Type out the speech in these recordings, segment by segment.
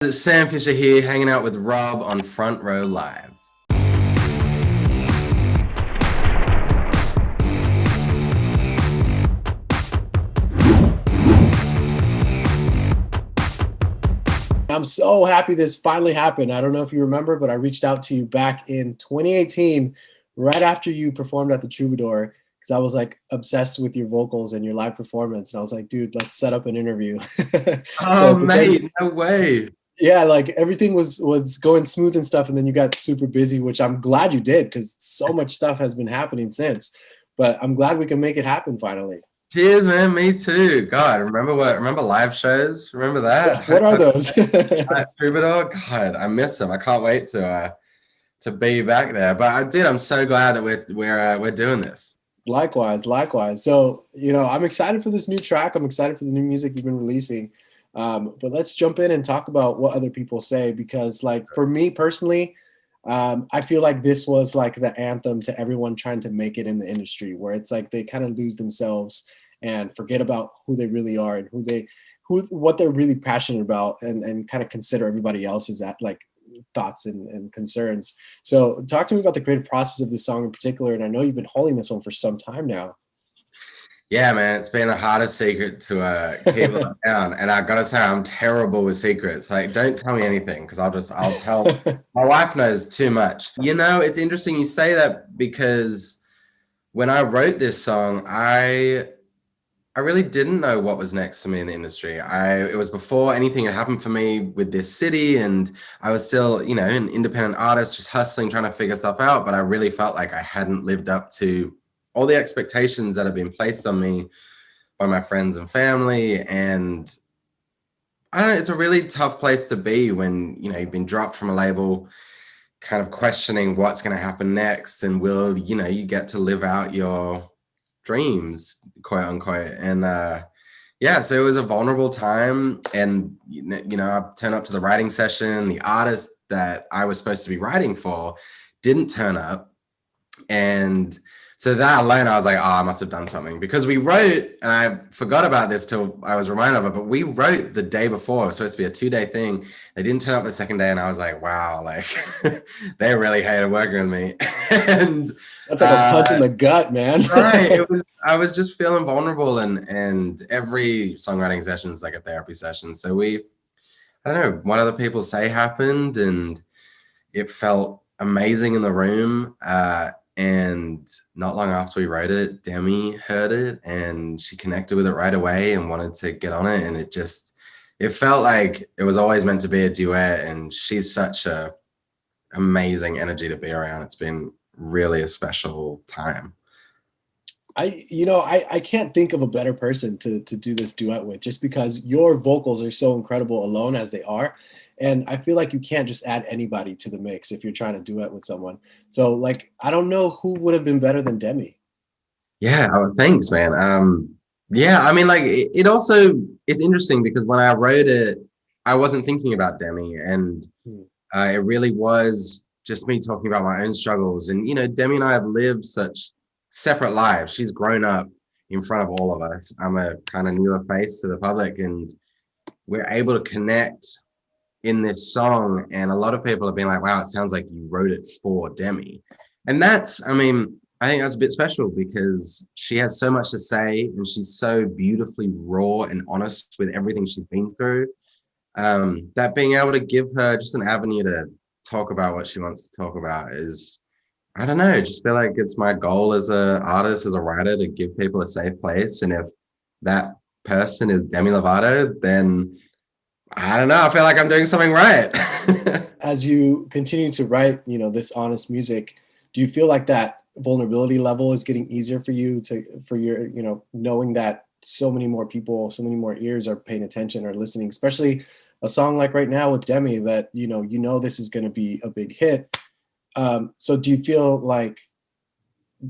It's Sam Fischer here, hanging out with Rob on Front Row Live. I'm so happy this finally happened. I don't know if you remember, but I reached out to you back in 2018, right after you performed at the Troubadour, because I was like obsessed with your vocals and your live performance. And I was like, dude, let's set up an interview. Oh, mate, no way. Yeah, like everything was going smooth and stuff, and then you got super busy, which I'm glad you did, because so much stuff has been happening since. But I'm glad we can make it happen finally. Cheers, man. Me too. God, remember live shows? Remember that? What are those? Troubadour? God, I miss them. I can't wait to be back there. But I'm so glad that we're doing this. Likewise. So, I'm excited for this new track. I'm excited for the new music you've been releasing. But let's jump in and talk about what other people say, because like for me personally, I feel like this was like the anthem to everyone trying to make it in the industry, where it's like they kind of lose themselves and forget about who they really are and what they're really passionate about, and kind of consider everybody else's like thoughts and concerns. So talk to me about the creative process of this song in particular. And I know you've been holding this one for some time now. Yeah, man, it's been the hardest secret to keep it down. And I gotta say, I'm terrible with secrets. Like, don't tell me anything, because I'll tell. My wife knows too much. It's interesting you say that, because when I wrote this song, I really didn't know what was next for me in the industry. It was before anything had happened for me with this city, and I was still, an independent artist, just hustling, trying to figure stuff out. But I really felt like I hadn't lived up to all the expectations that have been placed on me by my friends and family. And I don't know, it's a really tough place to be when, you've been dropped from a label, kind of questioning what's going to happen next, and will, you get to live out your dreams, quote unquote. And so it was a vulnerable time. And, I turned up to the writing session. The artist that I was supposed to be writing for didn't turn up. And so that alone, I was like, I must have done something, because we wrote, and I forgot about this till I was reminded of it, but we wrote the day before. It was supposed to be a 2-day thing. They didn't turn up the second day, and I was like, wow, like they really hated working with me. And that's like a punch in the gut, man. Right. I was just feeling vulnerable, and every songwriting session is like a therapy session. So I don't know, what other people say happened, and it felt amazing in the room. And not long after we wrote it, Demi heard it, and she connected with it right away and wanted to get on it. And it felt like it was always meant to be a duet. And she's such a amazing energy to be around. It's been really a special time. I can't think of a better person to do this duet with, just because your vocals are so incredible alone as they are. And I feel like you can't just add anybody to the mix if you're trying to duet with someone. So like, I don't know who would have been better than Demi. Yeah, thanks, man. It also is interesting, because when I wrote it, I wasn't thinking about Demi, and it really was just me talking about my own struggles. And, Demi and I have lived such separate lives. She's grown up in front of all of us. I'm a kind of newer face to the public, and we're able to connect in this song. And a lot of people have been like, wow, it sounds like you wrote it for Demi. And I think that's a bit special, because she has so much to say, and she's so beautifully raw and honest with everything she's been through, that being able to give her just an avenue to talk about what she wants to talk about is, I don't know, just feel like it's my goal as an artist, as a writer, to give people a safe place. And if that person is Demi Lovato, then I don't know, I feel like I'm doing something right. As you continue to write, this honest music, do you feel like that vulnerability level is getting easier for you knowing that so many more people, so many more ears are paying attention or listening, especially a song like right now with Demi that, this is going to be a big hit. So do you feel like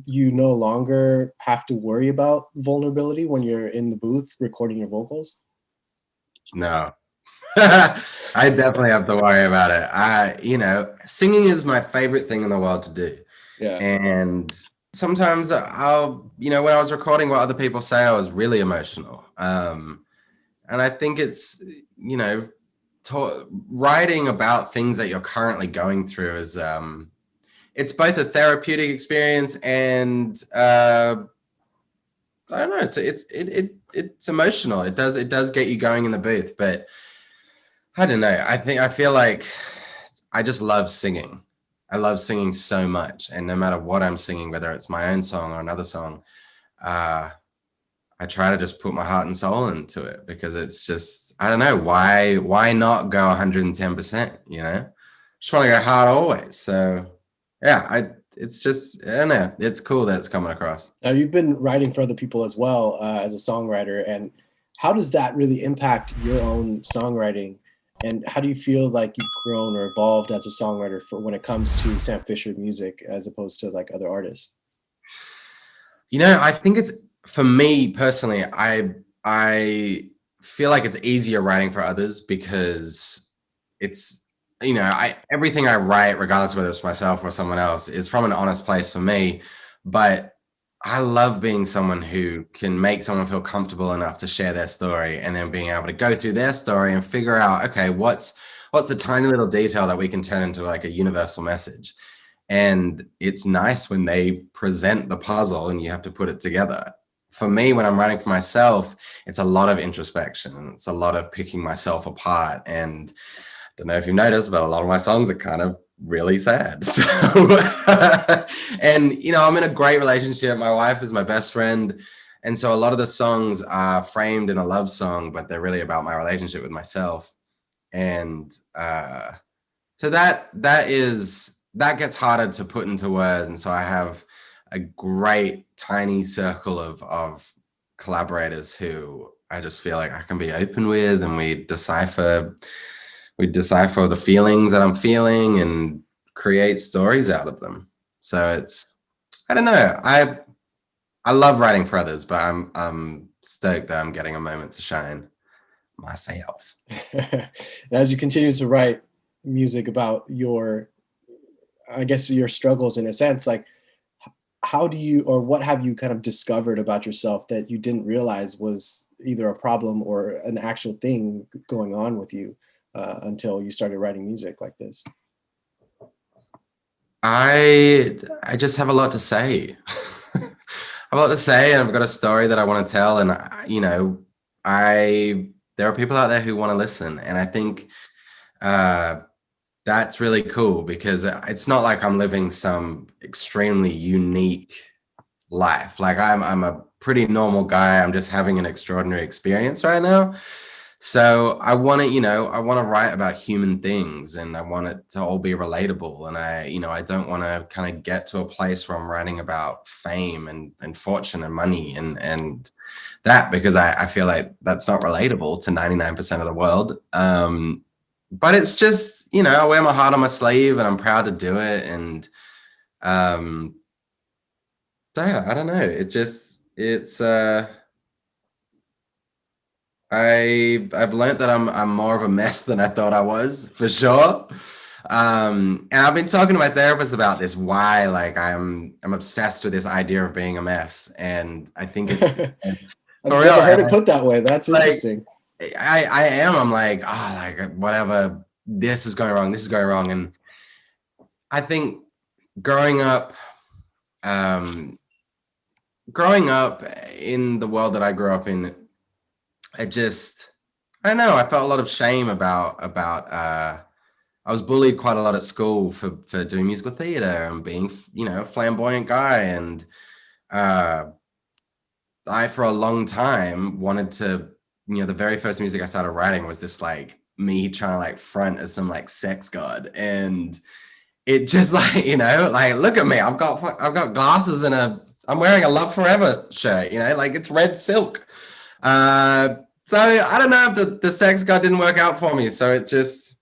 you no longer have to worry about vulnerability when you're in the booth recording your vocals? No. I definitely have to worry about it. Singing is my favorite thing in the world to do. Yeah. And sometimes I'll, when I was recording what other people say, I was really emotional. And I think it's, writing about things that you're currently going through is it's both a therapeutic experience and I don't know, it's emotional. It does get you going in the booth, but I don't know. I feel like I just love singing. I love singing so much, and no matter what I'm singing, whether it's my own song or another song, uh, I try to just put my heart and soul into it because it's just, I don't know, why not go 110%, you know? Just want to go hard always. So yeah, it's just, I don't know, it's cool that it's coming across. Now, you've been writing for other people as well, as a songwriter, and how does that really impact your own songwriting? And how do you feel like you've grown or evolved as a songwriter for when it comes to Sam Fisher music as opposed to like other artists? You know, I think it's, for me personally, I feel like it's easier writing for others because it's, you know, I everything I write, regardless of whether it's myself or someone else, is from an honest place for me. But I love being someone who can make someone feel comfortable enough to share their story, and then being able to go through their story and figure out, okay, what's the tiny little detail that we can turn into like a universal message. And it's nice when they present the puzzle and you have to put it together. For me, when I'm writing for myself, it's a lot of introspection and it's a lot of picking myself apart. And I don't know if you've noticed, but a lot of my songs are kind of really sad. So, and you know, I'm in a great relationship. My wife is my best friend. And so a lot of the songs are framed in a love song, but they're really about my relationship with myself. And so that gets harder to put into words. And so I have a great tiny circle of collaborators who I just feel like I can be open with, and we decipher the feelings that I'm feeling and create stories out of them. So it's, I don't know. I love writing for others, but I'm stoked that I'm getting a moment to shine myself. As you continue to write music about your, I guess, your struggles in a sense, like how do you, or what have you kind of discovered about yourself that you didn't realize was either a problem or an actual thing going on with you until you started writing music like this? I just have a lot to say. I have a lot to say, and I've got a story that I want to tell. And you know, I there are people out there who want to listen, and I think uh, that's really cool because it's not like I'm living some extremely unique life. Like I'm a pretty normal guy. I'm just having an extraordinary experience right now. So I want to, you know, I want to write about human things, and I want it to all be relatable. And I don't want to kind of get to a place where I'm writing about fame and fortune and money and that, because I feel like that's not relatable to 99% of the world. But it's just, you know, I wear my heart on my sleeve and I'm proud to do it. And um, so yeah, I don't know. I've learned that I'm more of a mess than I thought I was, for sure. And I've been talking to my therapist about this, why like I'm obsessed with this idea of being a mess. And I think it's for I've real. never heard it put that way. That's Like interesting. I am. I'm like, oh, like whatever. This is going wrong. This is going wrong. And I think growing up, um, growing up in the world that I grew up in, it just, I don't know. I felt a lot of shame about. I was bullied quite a lot at school for doing musical theater and being, you know, a flamboyant guy. And uh, I, for a long time, wanted to, you know, the very first music I started writing was this like me trying to like front as some like sex god. And it just like, you know, like, look at me, I've got glasses and I'm wearing a Love Forever shirt, you know, like it's red silk. Uh, so I don't know if the sex god didn't work out for me. So it just,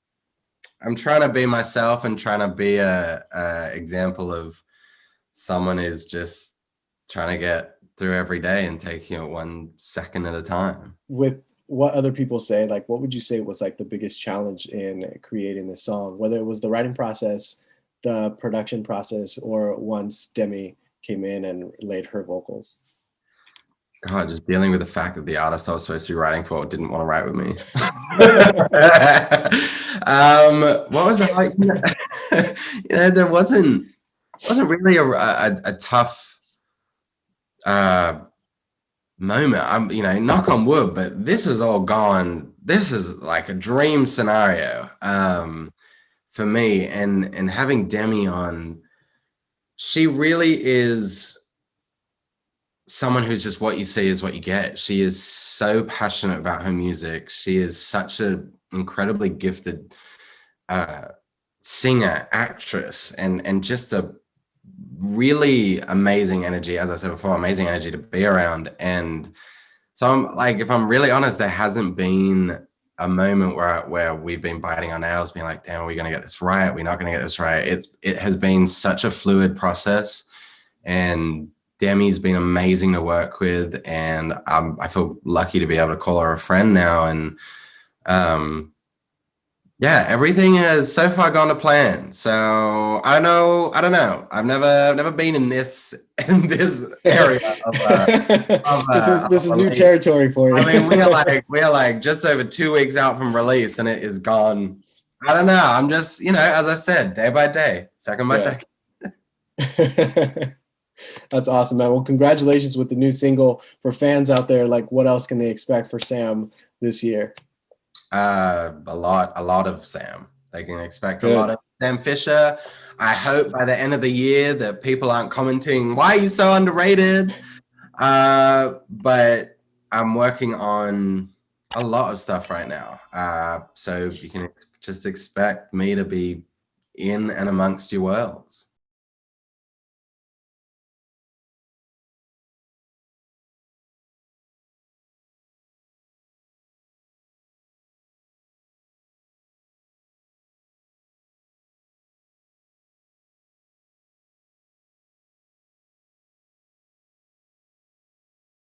I'm trying to be myself and trying to be a example of someone who's just trying to get through every day and taking it 1 second at a time. With what other people say, like what would you say was like the biggest challenge in creating this song, whether it was the writing process, the production process, or once Demi came in and laid her vocals? God, just dealing with the fact that the artist I was supposed to be writing for didn't want to write with me. What was that like? There wasn't really a tough moment. I'm, knock on wood, but this is all gone. This is like a dream scenario for me, and having Demi on, she really is someone who's just what you see is what you get. She is so passionate about her music. She is such an incredibly gifted singer, actress, and just a really amazing energy. As I said before, amazing energy to be around. And so I'm like, if I'm really honest, there hasn't been a moment where we've been biting our nails, being like, damn, are we going to get this right? We're not going to get this right. It has been such a fluid process, and Demi's been amazing to work with, and I feel lucky to be able to call her a friend now. And yeah, everything has so far gone to plan. So I don't know. I've never been in this area of this is new territory for you. I mean, we are like just over 2 weeks out from release, and it is gone. I don't know. I'm just, as I said, day by day, second by second. That's awesome, man. Well, congratulations with the new single. For fans out there, like, what else can they expect for Sam this year? A lot of Sam. They can expect a lot of Sam Fischer. I hope by the end of the year that people aren't commenting, why are you so underrated? But I'm working on a lot of stuff right now. So you can just expect me to be in and amongst your worlds.